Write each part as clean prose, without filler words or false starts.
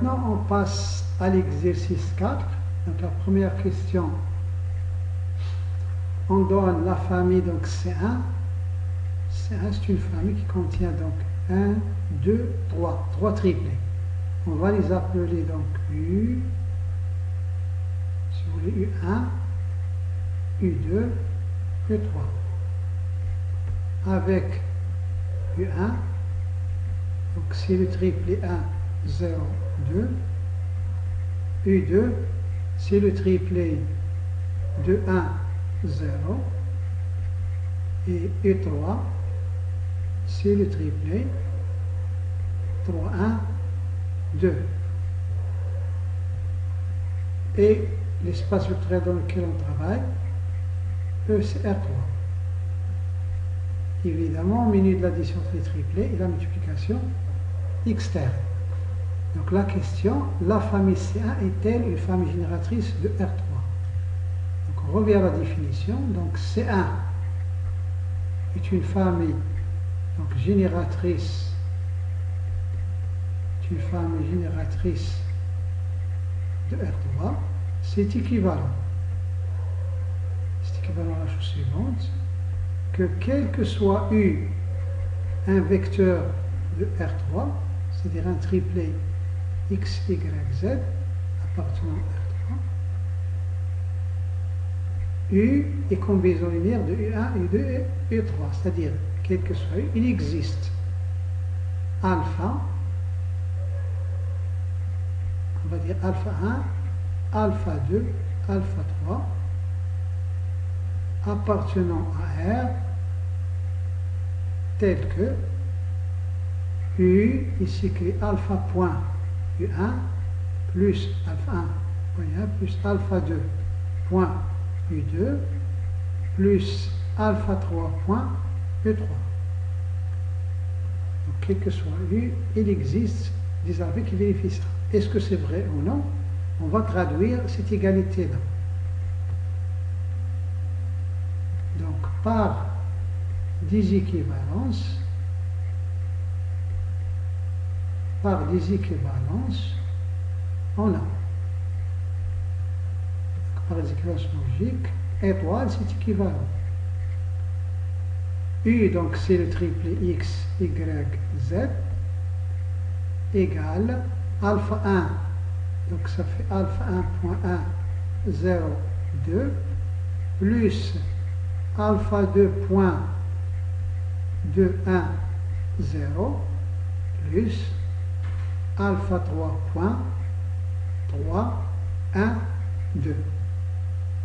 maintenant, on passe à l'exercice 4. Donc, la première question, on donne la famille, donc C1. C1, c'est une famille qui contient donc 1, 2, 3 triplés. On va les appeler donc U, si vous voulez U1, U2, U3. Avec U1, donc c'est le triplé 1, 0, 2. U2, c'est le triplé de 1, 0. Et U3, c'est le triplé 3, 1, 2. Et l'espace vectoriel dans lequel on travaille, E, c'est R3. Évidemment, au milieu de l'addition des triplés et la multiplication externe. Donc la question, la famille C1 est-elle une famille génératrice de R3? Donc on revient à la définition. Donc C1 est une famille donc génératrice, de R3. C'est équivalent. C'est équivalent à la chose suivante, que quel que soit U, un vecteur de R3, c'est-à-dire un triplé X, Y, Z, appartenant à R3, U est combinaison linéaire de U1, U2 et U3, c'est-à-dire, quel que soit U, il existe alpha, on va dire alpha 1, alpha 2, alpha 3, appartenant à R, tel que U, ici que alpha point U1 plus alpha 1 point U1 plus alpha 2 point U2 plus alpha 3 point U3. Donc, quel que soit U, il existe des alpha qui vérifient ça. Est-ce que c'est vrai ou non? On va traduire cette égalité-là. Donc, par des équivalences, on a, par des équivalences logiques, étoile, c'est équivalent. U, donc c'est le triplé X, Y, Z, égale alpha 1, donc ça fait alpha 1.1, 0, 2, plus alpha 2.2, 1, 0, plus alpha 3.3, 1, 2.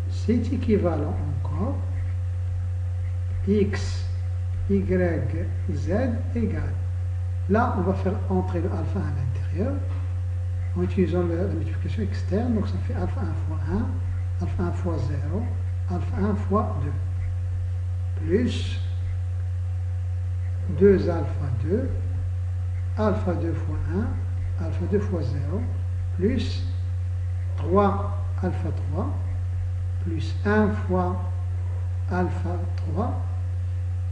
C'est équivalent encore. X, Y, Z égale. Là, on va faire entrer le alpha 1 à l'intérieur en utilisant la multiplication externe. Donc ça fait alpha 1 fois 1, alpha 1 fois 0, alpha 1 fois 2. Plus 2 alpha 2, alpha 2 fois 1, alpha 2 fois 0, plus 3 alpha 3, plus 1 fois alpha 3,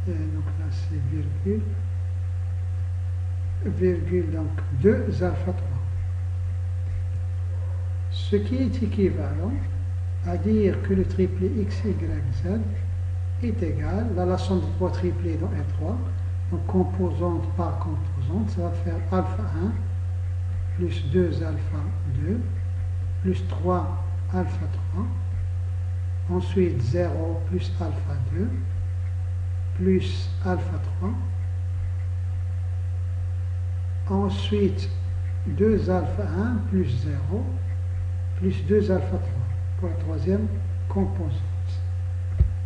et donc là c'est virgule, donc 2 alpha 3. Ce qui est équivalent à dire que le triplé X, Y, Z est égal à la somme de 3 triplés dans R3, donc composante par composante, ça va faire alpha 1 plus 2 alpha 2 plus 3 alpha 3, ensuite 0 plus alpha 2 plus alpha 3, ensuite 2 alpha 1 plus 0 plus 2 alpha 3 pour la troisième composante.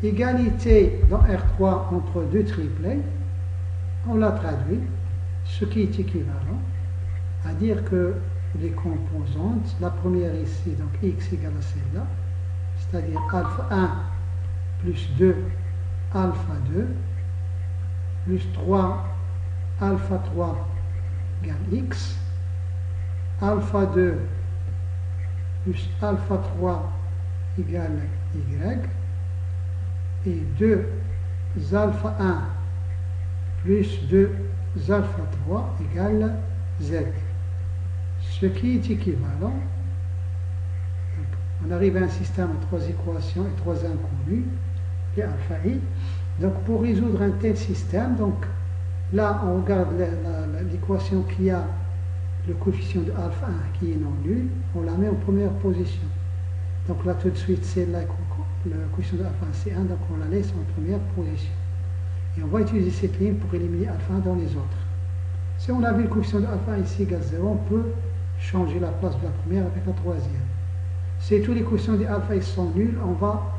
Égalité dans R3 entre deux triplés, on l'a traduit, ce qui est équivalent à dire que les composantes, la première ici, donc x égale à celle-là, c'est-à-dire alpha 1 plus 2 alpha 2 plus 3 alpha 3 égale x, alpha 2 plus alpha 3 égale y, et 2 alpha 1 plus 2 alpha 3 égale z. ce qui est équivalent. Donc, on arrive à un système à 3 équations et 3 inconnus, et alpha i. Donc pour résoudre un tel système, donc là on regarde l'équation qui a le coefficient de alpha 1 qui est non nul, on la met en première position. Donc là tout de suite c'est là le coefficient de alpha 1 c'est 1, donc on la laisse en première position. Et on va utiliser cette ligne pour éliminer alpha 1 dans les autres. Si on avait le coefficient de alpha 1 ici égale 0, on peut changer la place de la première avec la troisième. Si tous les coefficients de alpha sont nuls, on va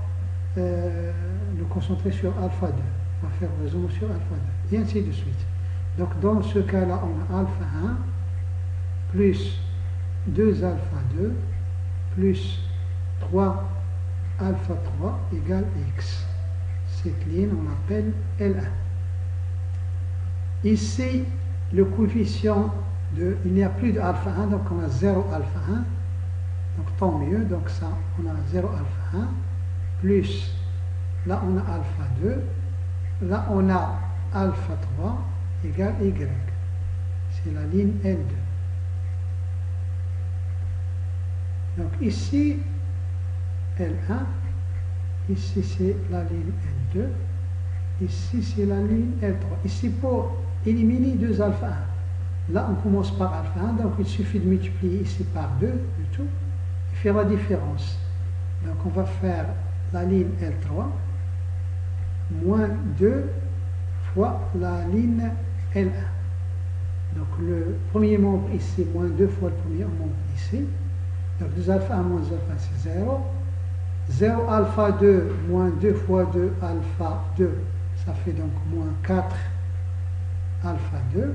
nous concentrer sur alpha 2. On va faire le raisonnement sur alpha 2. Et ainsi de suite. Donc dans ce cas-là, on a alpha 1 plus 2 alpha 2 plus 3 alpha 3 égale x. Cette ligne, on l'appelle L1. Ici, le coefficient il n'y a plus de alpha 1, donc on a 0 alpha 1. Donc tant mieux, donc ça, on a 0 alpha 1, plus, là on a alpha 2, là on a alpha 3 égale y. C'est la ligne L2. Donc ici, L1, ici c'est la ligne L2, ici c'est la ligne L3. Ici pour éliminer 2 alpha 1, là on commence par alpha 1, donc il suffit de multiplier ici par 2 du tout, et faire la différence. Donc on va faire la ligne L3 moins 2 fois la ligne L1. Donc le premier membre ici, moins 2 fois le premier membre ici. Donc 2 alpha 1 moins 2 alpha c'est 0. 0 alpha 2 moins 2 fois 2 alpha 2, ça fait donc moins 4 alpha 2.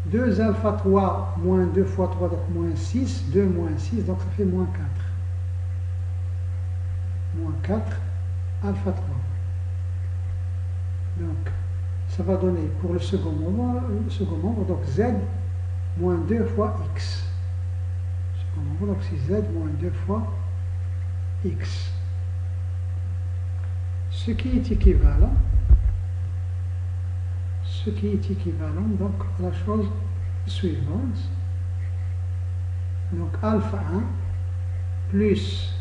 2 alpha 3 moins 2 fois 3, donc moins 6. 2 moins 6, donc ça fait moins 4. Moins 4 alpha 3. Donc, ça va donner pour le second membre, donc z moins 2 fois x. Second membre, donc c'est z moins 2 fois x. Ce qui est équivalent, donc à la chose suivante. Donc alpha 1 plus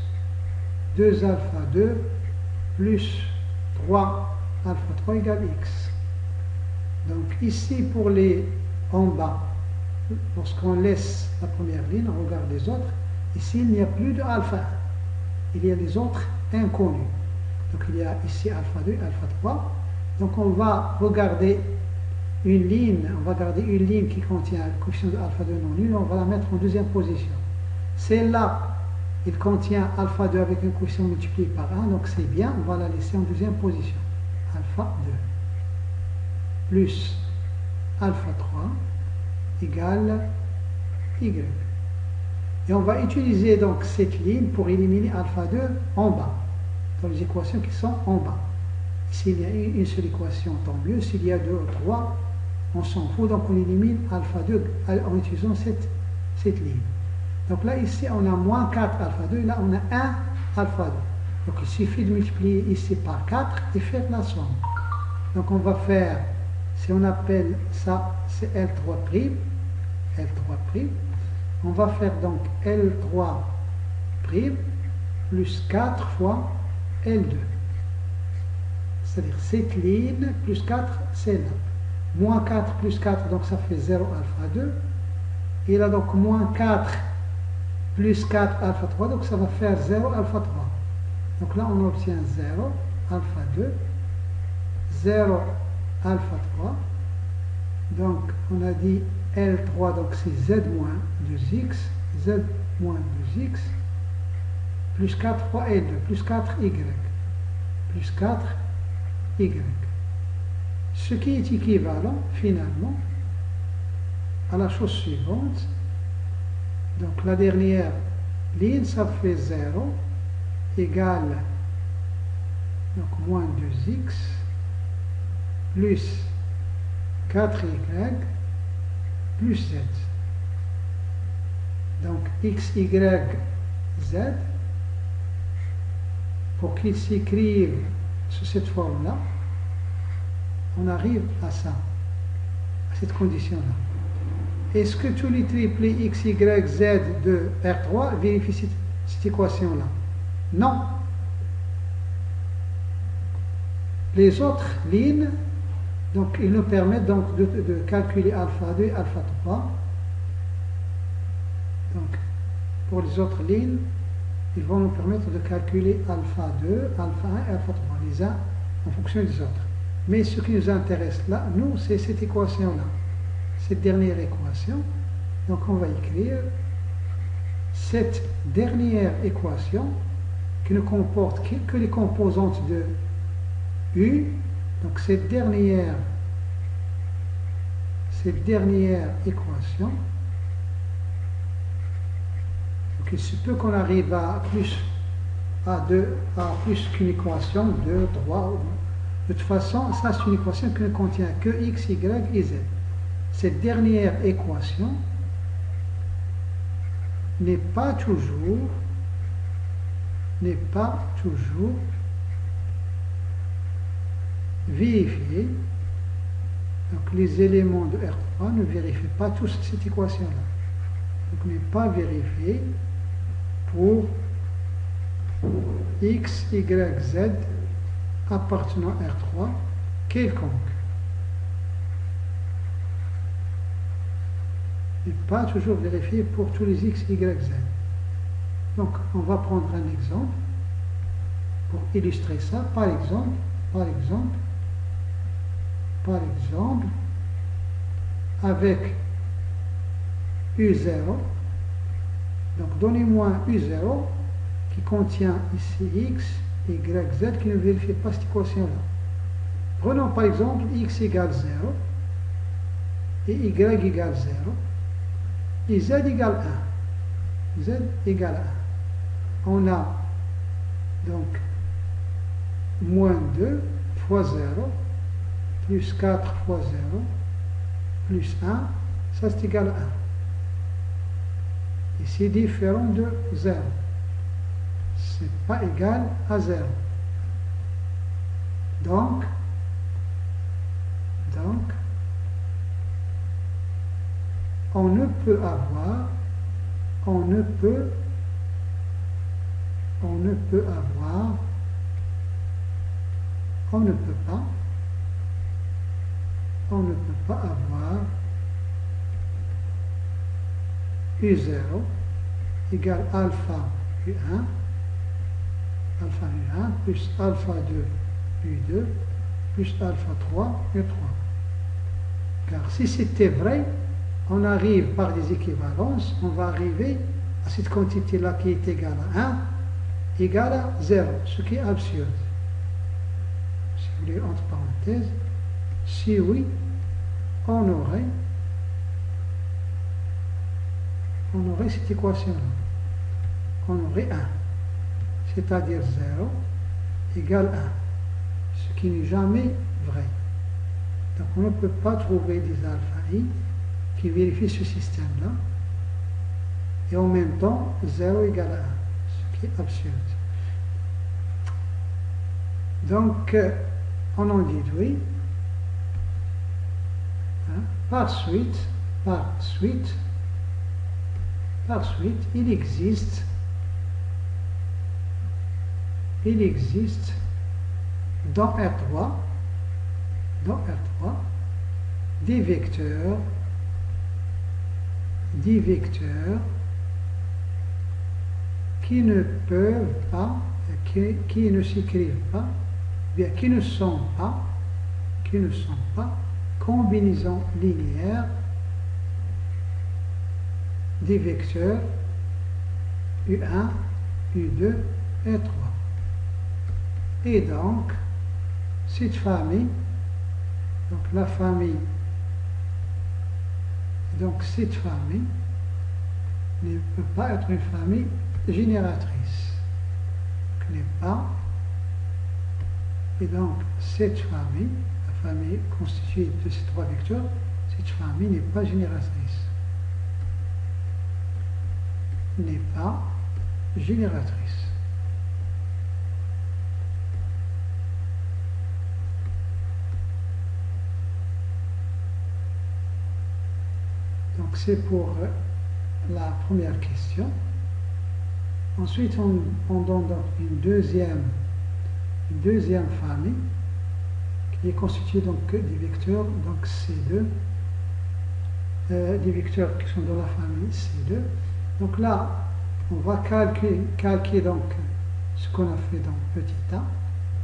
2 alpha 2 plus 3 alpha 3 égale x. Donc ici pour les en bas, lorsqu'on laisse la première ligne, on regarde les autres, ici il n'y a plus de alpha 1, il y a les autres inconnus. Donc il y a ici alpha 2, alpha 3, donc on va regarder une ligne qui contient le coefficient de alpha 2 non nul, on va la mettre en deuxième position. Celle-là, il contient alpha 2 avec un coefficient multiplié par 1, donc c'est bien, on va la laisser en deuxième position. Alpha 2 plus alpha 3 égale y. Et on va utiliser donc cette ligne pour éliminer alpha 2 en bas, dans les équations qui sont en bas. S'il y a une seule équation, tant mieux. S'il y a 2 ou 3, on s'en fout, donc on élimine alpha 2 en utilisant cette ligne. Donc là, ici, on a moins 4 alpha 2, là, on a 1 alpha 2. Donc il suffit de multiplier ici par 4 et faire la somme. Donc on va faire, si on appelle ça, c'est L3', on va faire donc L3' plus 4 fois L2. C'est-à-dire cette ligne plus 4, c'est là. Moins 4 plus 4, donc ça fait 0 alpha 2. Et là donc moins 4 plus 4 alpha 3, donc ça va faire 0 alpha 3. Donc là on obtient 0 alpha 2, 0 alpha 3. Donc on a dit L3, donc c'est Z moins 2x, Z moins 2x, plus 4 fois L2, plus 4y, plus 4 y. Ce qui est équivalent finalement à la chose suivante. Donc la dernière ligne, ça fait 0 égale donc moins 2x plus 4y plus z. Donc x, y, z, pour qu'ils s'écrivent sous cette forme-là, on arrive à ça, à cette condition-là. Est-ce que tous les triplés x, y, z de R3 vérifient cette équation-là? Non. Les autres lignes, donc, ils nous permettent donc de calculer alpha 2 et alpha 3. Donc, pour les autres lignes, ils vont nous permettre de calculer alpha 2, alpha 1 et alpha 3, les uns en fonction des autres. Mais ce qui nous intéresse là, nous, c'est cette équation-là, cette dernière équation. Donc on va écrire cette dernière équation qui ne comporte que les composantes de U. Donc cette dernière équation, donc il se peut qu'on arrive à plus qu'une équation, 2, 3. De toute façon, ça c'est une équation qui ne contient que x, y et z. Cette dernière équation n'est pas toujours vérifiée. Donc les éléments de R3 ne vérifient pas tous cette équation-là. Donc n'est pas vérifié pour x, y, z appartenant à R3 quelconque. N'est pas toujours vérifié pour tous les x, y, z. Donc on va prendre un exemple pour illustrer ça. Par exemple, avec U0, donc donnez-moi U0 qui contient ici x, y, z qui ne vérifie pas cette équation-là. Prenons par exemple x égale 0 et y égale 0 et z égale 1. Z égale 1. On a donc moins 2 fois 0 plus 4 fois 0 plus 1, ça c'est égal à 1. Et c'est différent de 0. C'est pas égal à 0. Donc, on ne peut avoir, on ne peut pas avoir U0 égale alpha U1 plus alpha 2 U2 plus alpha 3 U3. Car si c'était vrai, on arrive par des équivalences, on va arriver à cette quantité-là qui est égale à 1 égale à 0, ce qui est absurde. Si vous voulez, entre parenthèses, si oui, on aurait cette équation-là. On aurait 1, c'est-à-dire 0 égale 1, ce qui n'est jamais vrai. Donc on ne peut pas trouver des alpha i qui vérifient ce système-là, et en même temps 0 égale à 1, ce qui est absurde. Donc on en déduit, par suite, il existe dans R3 des vecteurs qui ne peuvent pas, qui ne s'écrivent pas, bien qui ne sont pas combinaisons linéaires des vecteurs U1, U2 et 3. Et donc, cette famille, cette famille ne peut pas être une famille génératrice. Et donc, cette famille, la famille constituée de ces trois vecteurs, cette famille n'est pas génératrice. N'est pas génératrice. Donc Donc c'est pour la première question. Ensuite, on donne donc une deuxième famille qui est constituée donc des vecteurs donc C2, des vecteurs qui sont dans la famille C2. Donc là, on va calquer donc ce qu'on a fait dans petit a.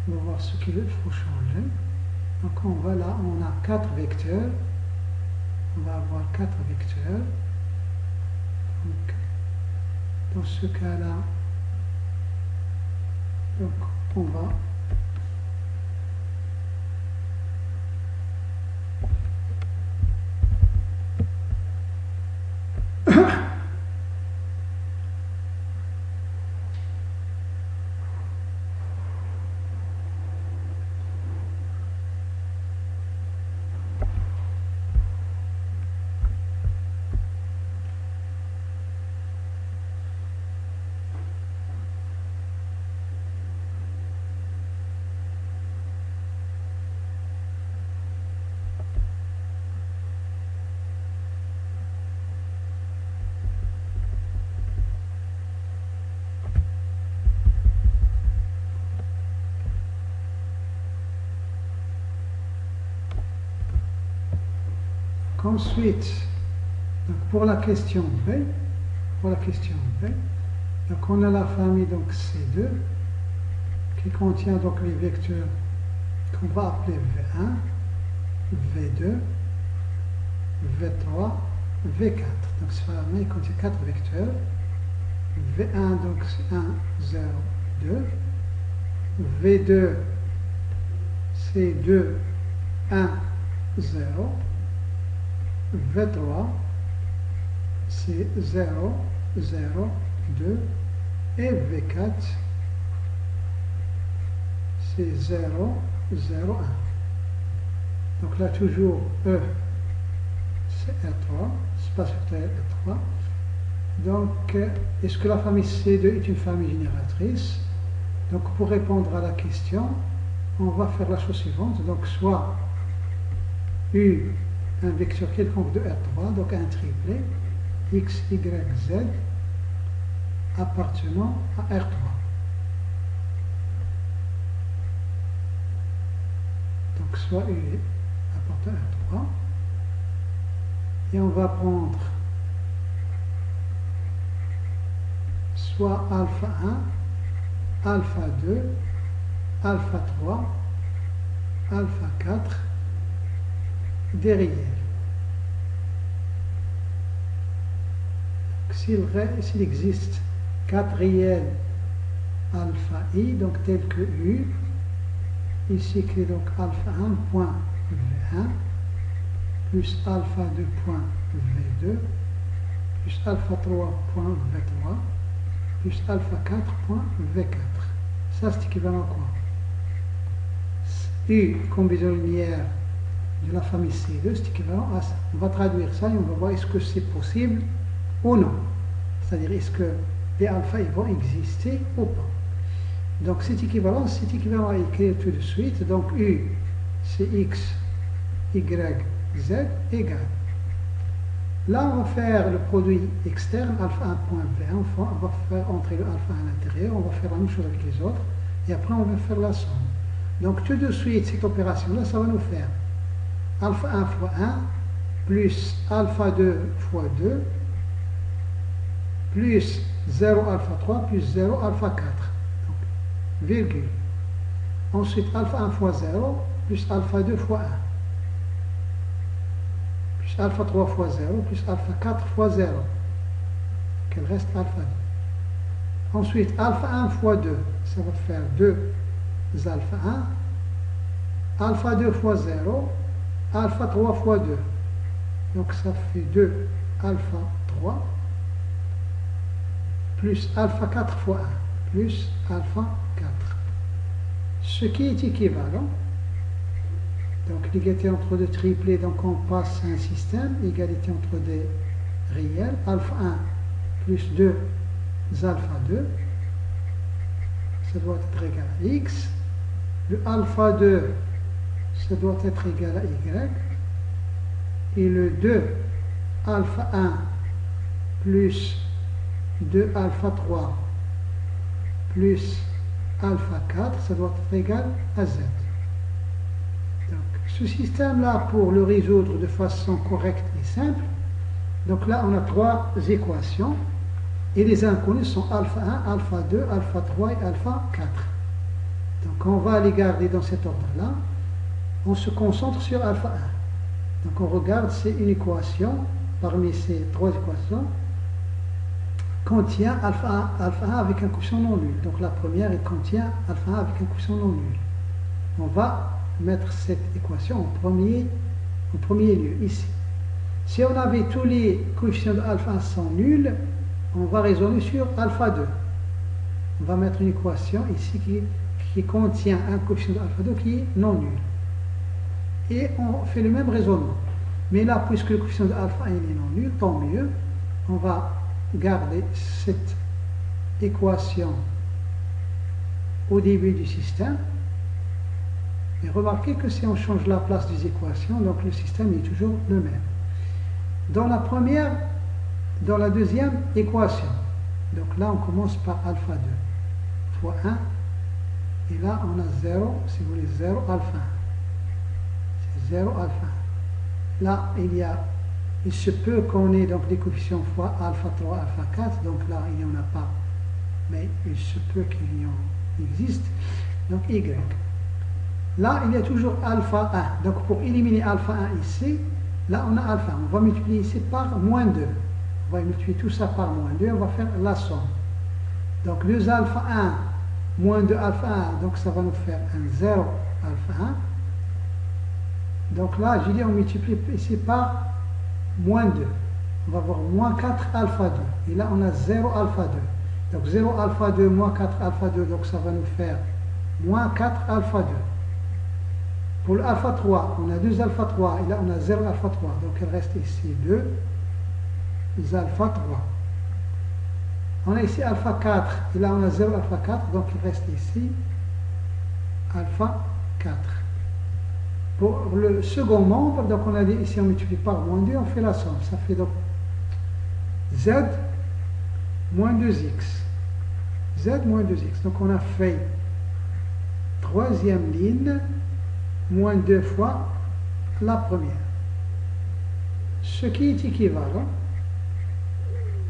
On va voir ce qu'il faut changer. Donc on va là, on a 4 vecteurs. On va avoir 4 vecteurs. Donc, dans ce cas-là, donc on va ensuite, donc pour la question B, donc on a la famille donc C2 qui contient donc les vecteurs qu'on va appeler V1, V2, V3, V4. Donc cette famille contient 4 vecteurs. V1 donc c'est 1, 0, 2. V2 c'est 2, 1, 0. V3 c'est 0, 0, 2 et V4 c'est 0, 0, 1. Donc là toujours E c'est R3, espace vectoriel R3. Donc est-ce que la famille C2 est une famille génératrice? Donc pour répondre à la question, on va faire la chose suivante. Donc soit U, un vecteur quelconque de R3, donc un triplet, X, Y, Z, appartenant à R3. Donc soit U appartenant à R3. Et on va prendre soit alpha 1, alpha 2, alpha 3, alpha 4, des réels. S'il existe 4 réels alpha i, donc tels que U, ici écrit donc alpha 1 point V1 plus alpha 2 point V2 plus alpha 3 point V3 plus alpha 4 point V4. Ça c'est équivalent à quoi? U combinaison linéaire de la famille C2, c'est équivalent à ça. On va traduire ça et on va voir est-ce que c'est possible ou non. C'est-à-dire est-ce que les alpha ils vont exister ou pas. Donc c'est équivalent à écrire tout de suite. Donc U c'est X, Y, Z égale. Là on va faire le produit externe alpha 1 point V1. On va faire entrer le alpha à l'intérieur. On va faire la même chose avec les autres. Et après on va faire la somme. Donc tout de suite cette opération là ça va nous faire alpha 1 fois 1 plus alpha 2 fois 2 plus 0 alpha 3 plus 0 alpha 4. Donc, virgule. Ensuite alpha 1 fois 0 plus alpha 2 fois 1 plus alpha 3 fois 0 plus alpha 4 fois 0. Qu'il reste alpha 2. Ensuite alpha 1 fois 2, ça va faire 2 alpha 1. Alpha 2 fois 0. Alpha 3 fois 2. Donc ça fait 2 alpha 3 plus alpha 4 fois 1 plus alpha 4. Ce qui est équivalent. Donc l'égalité entre deux triplés, donc on passe à un système, égalité entre des réels, alpha 1 plus 2 alpha 2, ça doit être égal à x. Le alpha 2, ça doit être égal à y. Et le 2 alpha 1 plus 2 alpha 3 plus alpha 4, ça doit être égal à z. Donc, ce système-là, pour le résoudre de façon correcte et simple, donc là, on a trois équations, et les inconnues sont alpha 1, alpha 2, alpha 3 et alpha 4. Donc, on va les garder dans cet ordre-là. On se concentre sur alpha 1. Donc, on regarde, c'est une équation, parmi ces trois équations, contient alpha 1 avec un coefficient non nul. Donc, la première, elle contient alpha 1 avec un coefficient non nul. On va mettre cette équation en premier lieu, ici. Si on avait tous les coefficients de alpha 1 sont nuls, on va raisonner sur alpha 2. On va mettre une équation ici qui contient un coefficient de alpha 2 qui est non nul. Et on fait le même raisonnement. Mais là, puisque le coefficient de alpha 1 est non nul, tant mieux. On va garder cette équation au début du système. Et remarquez que si on change la place des équations, donc le système est toujours le même. Dans la deuxième équation, donc là on commence par alpha 2 fois 1, et là on a 0, si vous voulez, 0 alpha 1. C'est 0 alpha 1. Là il se peut qu'on ait donc des coefficients fois alpha 3, alpha 4, donc là il n'y en a pas, mais il se peut qu'il y en existe, donc y. Là, il y a toujours alpha 1. Donc, pour éliminer alpha 1 ici, là, on a alpha 1. On va multiplier ici par moins 2. On va multiplier tout ça par moins 2. On va faire la somme. Donc, 2 alpha 1 moins 2 alpha 1. Donc, ça va nous faire un 0 alpha 1. Donc, là, j'ai dit, on multiplie ici par moins 2. On va avoir moins 4 alpha 2. Et là, on a 0 alpha 2. Donc, 0 alpha 2 moins 4 alpha 2. Donc, ça va nous faire moins 4 alpha 2. Pour l'alpha 3, on a 2 alpha 3 et là on a 0 alpha 3. Donc il reste ici 2 alpha 3. On a ici alpha 4 et là on a 0 alpha 4. Donc il reste ici alpha 4. Pour le second membre, donc on a dit ici on multiplie par moins 2, on fait la somme. Ça fait donc z moins 2x. Z moins 2x. Donc on a fait troisième ligne moins 2 fois la première. Ce qui est équivalent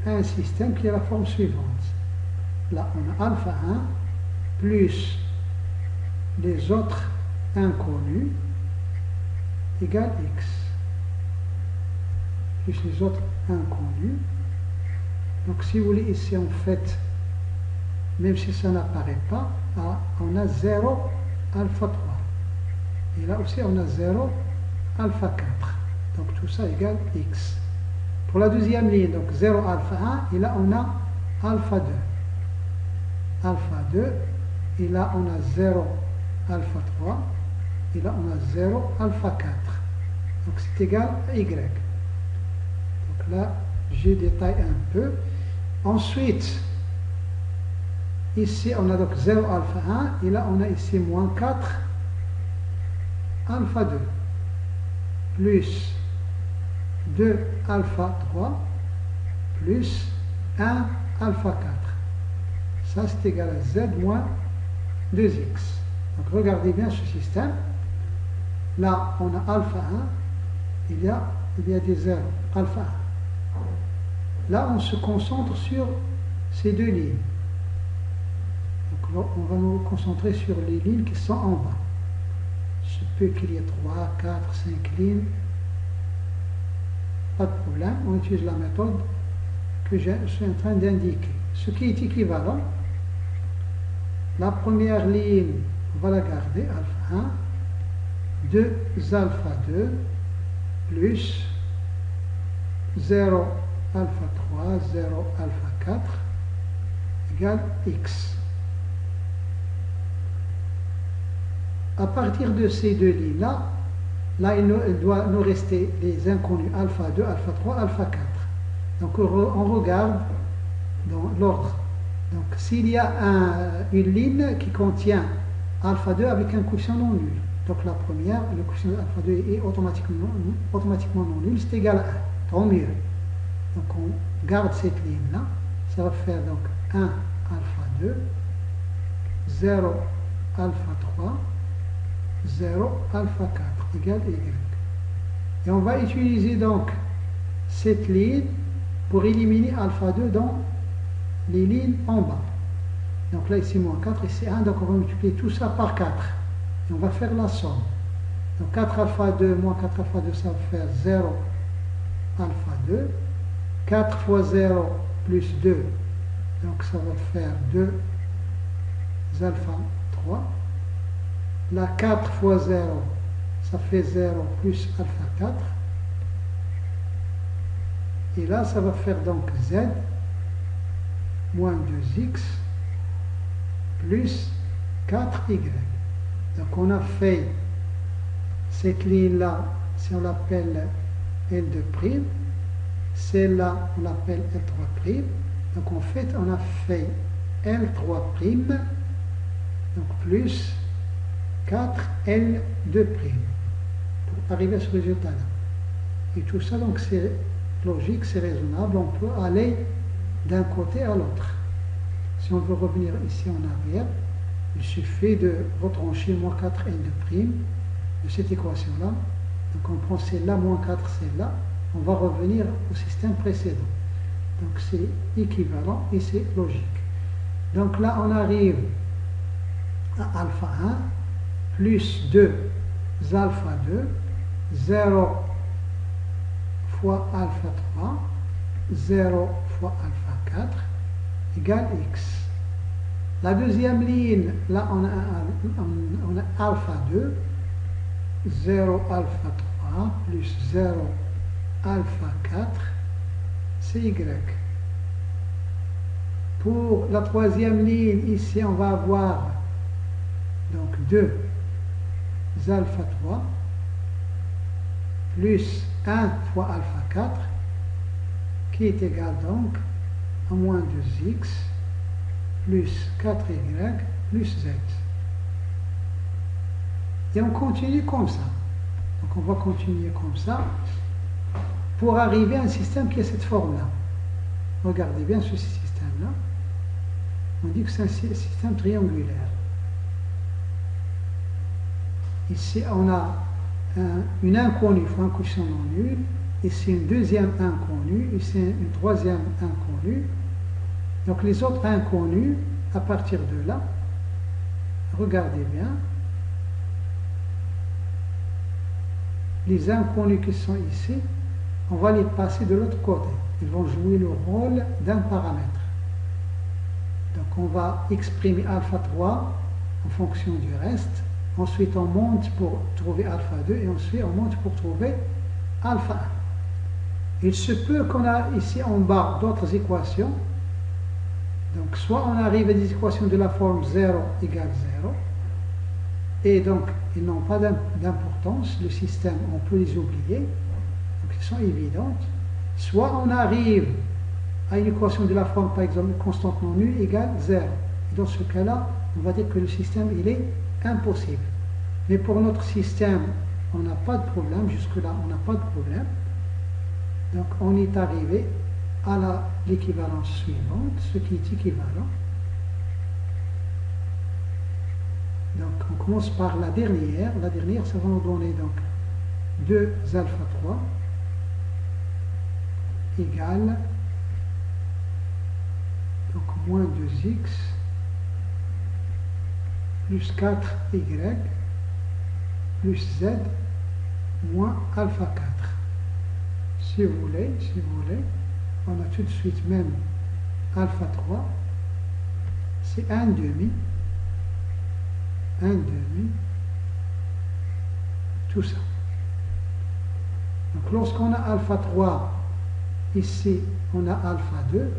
à un système qui a la forme suivante. Là, on a alpha 1 plus les autres inconnus égale x. Plus les autres inconnus. Donc, si vous voulez, ici, en fait, même si ça n'apparaît pas, on a 0 alpha 3. Et là aussi, on a 0 alpha 4. Donc, tout ça égale x. Pour la deuxième ligne, donc 0 alpha 1. Et là, on a alpha 2. Alpha 2. Et là, on a 0 alpha 3. Et là, on a 0 alpha 4. Donc, c'est égal à y. Donc là, je détaille un peu. Ensuite, ici, on a donc 0 alpha 1. Et là, on a ici moins 4 alpha 2 plus 2 alpha 3 plus 1 alpha 4. Ça, c'est égal à z moins 2x. Donc, regardez bien ce système. Là, on a alpha 1. Il y a des 0 alpha 1. Là, on se concentre sur ces deux lignes. Donc, on va nous concentrer sur les lignes qui sont en bas. Il se peut qu'il y ait 3, 4, 5 lignes. Pas de problème, on utilise la méthode que je suis en train d'indiquer. Ce qui est équivalent, la première ligne, on va la garder, alpha 1, 2 alpha 2, plus 0 alpha 3, 0 alpha 4, égale x. À partir de ces deux lignes-là, il doit nous rester les inconnus alpha 2, alpha 3, alpha 4. Donc on regarde dans l'ordre. Donc s'il y a une ligne qui contient alpha 2 avec un coefficient non nul, donc la première, le coefficient alpha 2 est automatiquement non nul, c'est égal à 1. tant mieux. Donc on garde cette ligne-là. Ça va faire donc 1 alpha 2, 0 alpha 3, 0 alpha 4 égale Y. Et on va utiliser donc cette ligne pour éliminer alpha 2 dans les lignes en bas. Donc là, ici, moins 4, ici 1. Donc on va multiplier tout ça par 4. Et on va faire la somme. Donc 4 alpha 2 moins 4 alpha 2, ça va faire 0 alpha 2. 4 fois 0 plus 2, donc ça va faire 2 alpha 3. Là, 4 fois 0, ça fait 0 plus alpha 4. Et là, ça va faire donc z moins 2x plus 4y. Donc on a fait cette ligne-là, si on l'appelle L2', celle-là, on l'appelle L3'. Donc en fait, on a fait L3', donc plus 4L2', pour arriver à ce résultat-là. Et tout ça, donc c'est logique, c'est raisonnable, on peut aller d'un côté à l'autre. Si on veut revenir ici en arrière, il suffit de retrancher moins 4L2' de cette équation-là. Donc on prend celle-là, moins 4, celle-là. On va revenir au système précédent. Donc c'est équivalent et c'est logique. Donc là, on arrive à alpha 1 plus 2 alpha 2, 0 fois alpha 3, 0 fois alpha 4 égale x. La deuxième ligne, là on a alpha 2, 0 alpha 3 plus 0 alpha 4, c'est y. Pour la troisième ligne, ici on va avoir donc 2 alpha 3 plus 1 fois alpha 4 qui est égal donc à moins 2x plus 4y plus z. Et on continue comme ça. Donc on va continuer comme ça pour arriver à un système qui a cette forme-là. Regardez bien ce système-là. On dit que c'est un système triangulaire. Ici, on a une inconnue, il faut un quotient non nul. Ici, une deuxième inconnue. Ici, une troisième inconnue. Donc, les autres inconnus, à partir de là, regardez bien. Les inconnus qui sont ici, on va les passer de l'autre côté. Ils vont jouer le rôle d'un paramètre. Donc on va exprimer alpha 3 en fonction du reste. Ensuite on monte pour trouver alpha 2 et ensuite on monte pour trouver alpha 1. Il se peut qu'on a ici en bas d'autres équations. Donc soit on arrive à des équations de la forme 0 égale 0. Et donc ils n'ont pas d'importance. Le système, on peut les oublier. Donc ils sont évidentes. Soit on arrive à une équation de la forme, par exemple, constante non nulle égale 0. Et dans ce cas-là, on va dire que le système, il est impossible. Mais pour notre système, on n'a pas de problème. Jusque-là, on n'a pas de problème. Donc, on est arrivé à l'équivalence suivante, ce qui est équivalent. Donc, on commence par la dernière. La dernière, ça va nous donner donc 2 alpha 3 égale donc moins 2x plus 4y plus z moins alpha 4. Si vous voulez, on a tout de suite même alpha 3, c'est 1 demi, tout ça. Donc lorsqu'on a alpha 3, ici on a alpha 2,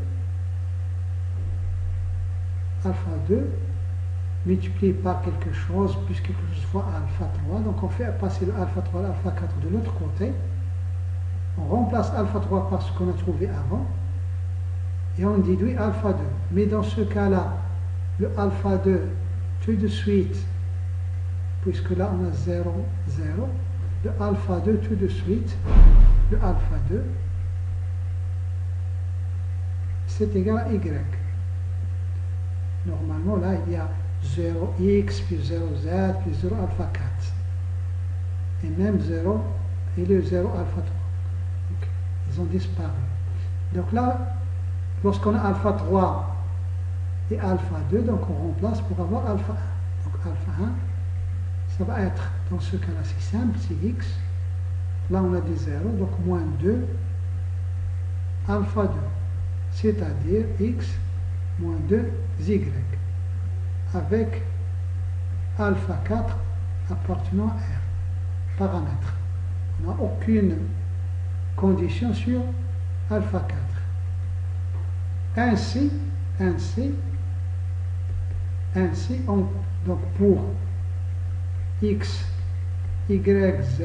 multiplié par quelque chose, plus quelque chose fois alpha 3. Donc on fait passer le alpha 3 à l'alpha 4 de l'autre côté. On remplace alpha 3 par ce qu'on a trouvé avant. Et on déduit alpha 2. Mais dans ce cas-là, le alpha 2, tout de suite, puisque là on a 0, 0, le alpha 2 tout de suite, le alpha 2, c'est égal à y. Normalement, là, il y a 0x plus 0z plus 0 alpha 4. Et même 0 et le 0 alpha 3. Donc, ils ont disparu. Donc là, lorsqu'on a alpha 3 et alpha 2, donc on remplace pour avoir alpha 1. Donc alpha 1, ça va être, dans ce cas-là, c'est simple, c'est x. Là, on a des 0, donc moins 2 alpha 2. C'est-à-dire x moins 2 y. Avec alpha 4 appartenant à R. Paramètre. On n'a aucune condition sur alpha 4. Ainsi donc pour x, y, z,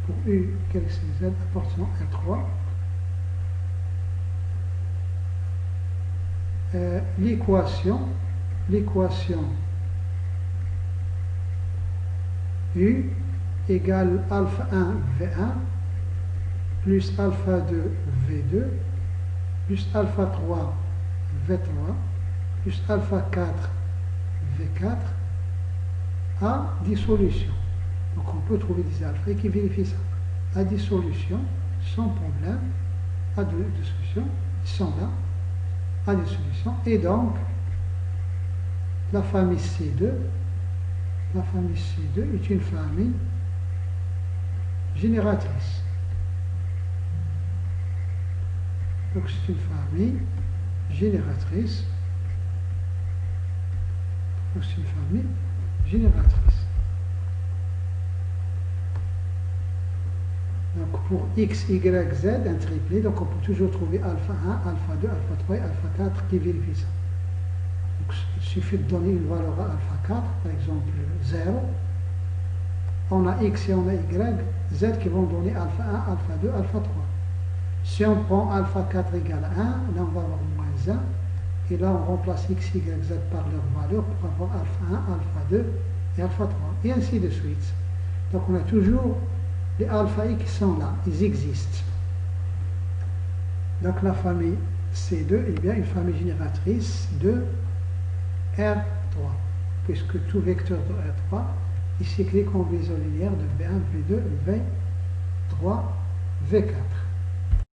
pour u, y, z appartenant à 3, l'équation u égale alpha 1 V1 plus alpha 2 V2 plus alpha 3 V3 plus alpha 4 V4 à dissolution. Donc on peut trouver des alphas qui vérifient ça. À dissolution, sans problème, à dissolution, ils sont là, à dissolution. Et donc, la famille C2 est une famille génératrice. Donc c'est une famille génératrice. Donc c'est une famille génératrice. Donc pour x, y, z, un triplé, donc on peut toujours trouver alpha 1, alpha 2, alpha 3 et alpha 4 qui vérifient ça. Donc il suffit de donner une valeur à alpha 4, par exemple 0. On a x et on a y, z qui vont donner alpha 1, alpha 2, alpha 3. Si on prend alpha 4 égale 1, là on va avoir moins 1. Et là on remplace x, y, z par leur valeur pour avoir alpha 1, alpha 2 et alpha 3. Et ainsi de suite. Donc on a toujours les alpha i qui sont là, ils existent. Donc la famille C2 est bien une famille génératrice de R3, puisque tout vecteur de R3 est cyclique en combinaison linéaire de V1, V2, V3, V4.